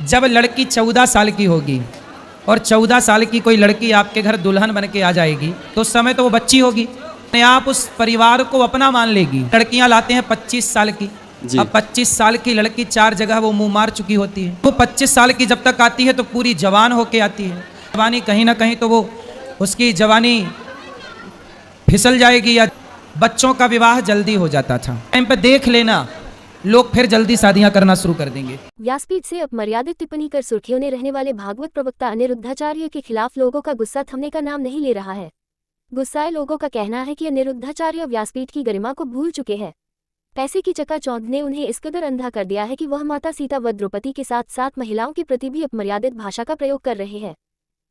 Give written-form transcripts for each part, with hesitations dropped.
जब लड़की 14 साल की होगी और 14 साल की कोई लड़की आपके घर दुल्हन बन के आ जाएगी तो उस समय तो वो बच्ची होगी, आप उस परिवार को अपना मान लेगी। लड़कियां लाते हैं 25 साल की, अब 25 साल की लड़की 4 जगह वो मुंह मार चुकी होती है। वो 25 साल की जब तक आती है तो पूरी जवान होके आती है। जवानी कहीं ना कहीं तो वो उसकी जवानी फिसल जाएगी या बच्चों का विवाह जल्दी हो जाता था। टाइम पे देख लेना, लोग फिर जल्दी शादियां करना शुरू कर देंगे। व्यासपीठ से अपमर्यादित टिप्पणी कर सुर्खियों में रहने वाले भागवत प्रवक्ता अनिरुद्धाचार्य के खिलाफ लोगों का गुस्सा थमने का नाम नहीं ले रहा है। गुस्साए लोगों का कहना है कि अनिरुद्धाचार्य व्यासपीठ की गरिमा को भूल चुके हैं। पैसे की चकाचौंध ने उन्हें इस कदर अंधा कर दिया है कि वह माता सीता व द्रौपदी के साथ साथ महिलाओं के प्रति भी अपमर्यादित भाषा का प्रयोग कर रहे हैं,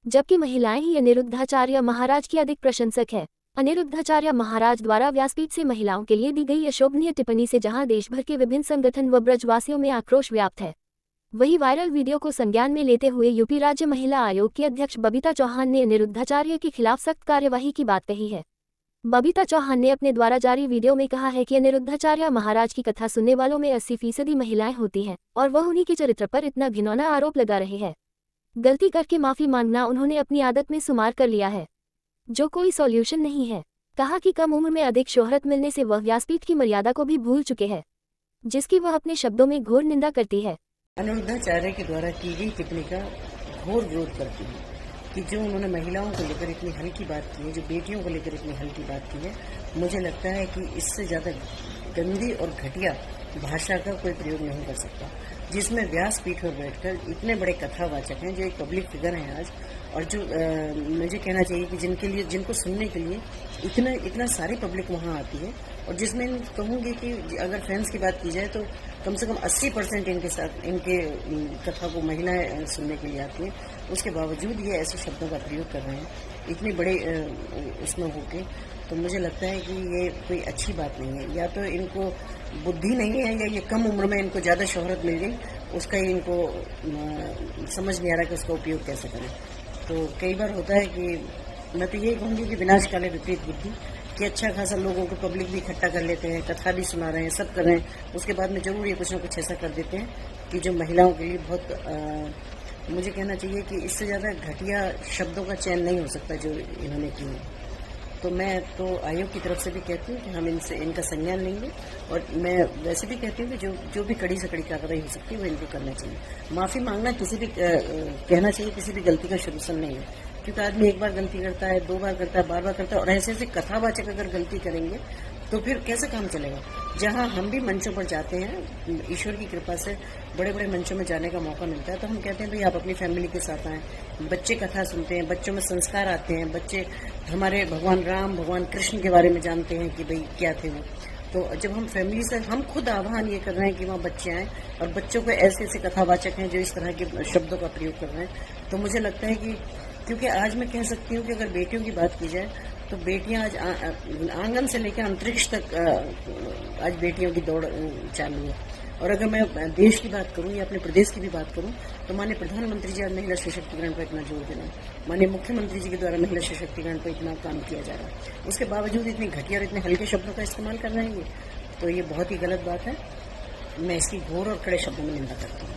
जबकि महिलाएं ही अनिरुद्धाचार्य महाराज की अधिक प्रशंसक है। अनिरुद्धाचार्य महाराज द्वारा व्यासपीठ से महिलाओं के लिए दी गई अशोभनीय टिप्पणी से जहां देश भर के विभिन्न संगठन व ब्रजवासियों में आक्रोश व्याप्त है, वहीं वायरल वीडियो को संज्ञान में लेते हुए यूपी राज्य महिला आयोग की अध्यक्ष बबीता चौहान ने अनिरुद्धाचार्य के खिलाफ सख्त कार्यवाही की बात कही है। बबीता चौहान ने अपने द्वारा जारी वीडियो में कहा है कि अनिरुद्धाचार्य महाराज की कथा सुनने वालों में 80% महिलाएं होती हैं और वह उन्हीं के चरित्र पर इतना घिनौना आरोप लगा रहे हैं। गलती करके माफी मांगना उन्होंने अपनी आदत में शुमार कर लिया है, जो कोई सॉल्यूशन नहीं है। कहा कि कम उम्र में अधिक शोहरत मिलने से वह व्यासपीठ की मर्यादा को भी भूल चुके हैं, जिसकी वह अपने शब्दों में घोर निंदा करती है। अनिरुद्धाचार्य के द्वारा की गई टिप्पणी का घोर विरोध करती है कि जो उन्होंने महिलाओं को लेकर इतनी हल्की बात की है, जो बेटियों को लेकर इतनी हल्की बात की है, मुझे लगता है कि इससे ज्यादा गंदी और घटिया भाषा का कोई प्रयोग नहीं कर सकता, जिसमें व्यासपीठ पर बैठकर इतने बड़े कथावाचक हैं जो एक पब्लिक फिगर हैं आज, और जो मुझे कहना चाहिए कि जिनको सुनने के लिए इतना सारी पब्लिक वहाँ आती है, और जिसमें कहूँगी कि अगर फैंस की बात की जाए तो कम से कम 80% इनके कथा को महिलाएं सुनने के लिए आती हैं। उसके बावजूद ये ऐसे शब्दों का प्रयोग कर रहे हैं इतने बड़े उसमें होके, तो मुझे लगता है कि ये कोई अच्छी बात नहीं है। या तो इनको बुद्धि नहीं है या ये कम उम्र में इनको ज़्यादा शोहरत मिल गई, उसका ही इनको समझ नहीं आ रहा कि उसका उपयोग कैसे करें। तो कई बार होता है कि मैं तो यही कहूँगी कि विनाश काले विपरीत बुद्धि, कि अच्छा खासा लोगों को पब्लिक भी इकट्ठा कर लेते हैं, कथा भी सुना रहे हैं, सब कर रहे हैं, उसके बाद में जरूर ये कुछ ना कुछ ऐसा कर देते हैं कि जो महिलाओं के लिए बहुत मुझे कहना चाहिए कि इससे ज़्यादा घटिया शब्दों का चयन नहीं हो सकता जो इन्होंने की है। तो मैं तो आयोग की तरफ से भी कहती हूँ कि हम इनका संज्ञान लेंगे, और मैं वैसे भी कहती हूँ कि जो भी कड़ी से कड़ी कार्रवाई हो सकती है वो इनको करना चाहिए। माफ़ी मांगना किसी भी कहना चाहिए किसी भी गलती का सलूशन नहीं है, क्योंकि आदमी एक बार गलती करता है, 2 बार करता है, बार बार करता है, और ऐसे कथावाचक अगर गलती करेंगे तो फिर कैसे काम चलेगा। जहाँ हम भी मंचों पर जाते हैं, ईश्वर की कृपा से बड़े बड़े मंचों में जाने का मौका मिलता है, तो हम कहते हैं भाई आप अपनी फैमिली के साथ आएँ, बच्चे कथा सुनते हैं, बच्चों में संस्कार आते हैं, बच्चे हमारे भगवान राम भगवान कृष्ण के बारे में जानते हैं कि भाई क्या थे वो। तो जब हम फैमिली से हम खुद आह्वान ये कर रहे हैं कि वहाँ बच्चे आएँ और बच्चों को ऐसे कथावाचक हैं जो इस तरह के शब्दों का प्रयोग कर रहे हैं, तो मुझे लगता है कि क्योंकि आज मैं कह सकती हूँ कि अगर बेटियों की बात की जाए तो बेटियां आज आंगन से लेकर अंतरिक्ष तक आज बेटियों की दौड़ चालू है। और अगर मैं देश की बात करूं या अपने प्रदेश की भी बात करूं तो माननीय प्रधानमंत्री जी आज महिला सशक्तिकरण पर इतना जोर दे रहे हैं, माननीय मुख्यमंत्री जी के द्वारा महिला सशक्तिकरण पर इतना काम किया जा रहा है, उसके बावजूद इतनी घटिया और इतने हल्के शब्दों का इस्तेमाल कर रहे हैं, तो ये बहुत ही गलत बात है। मैं इसकी घोर और कड़े शब्दों में निंदा करती हूँ।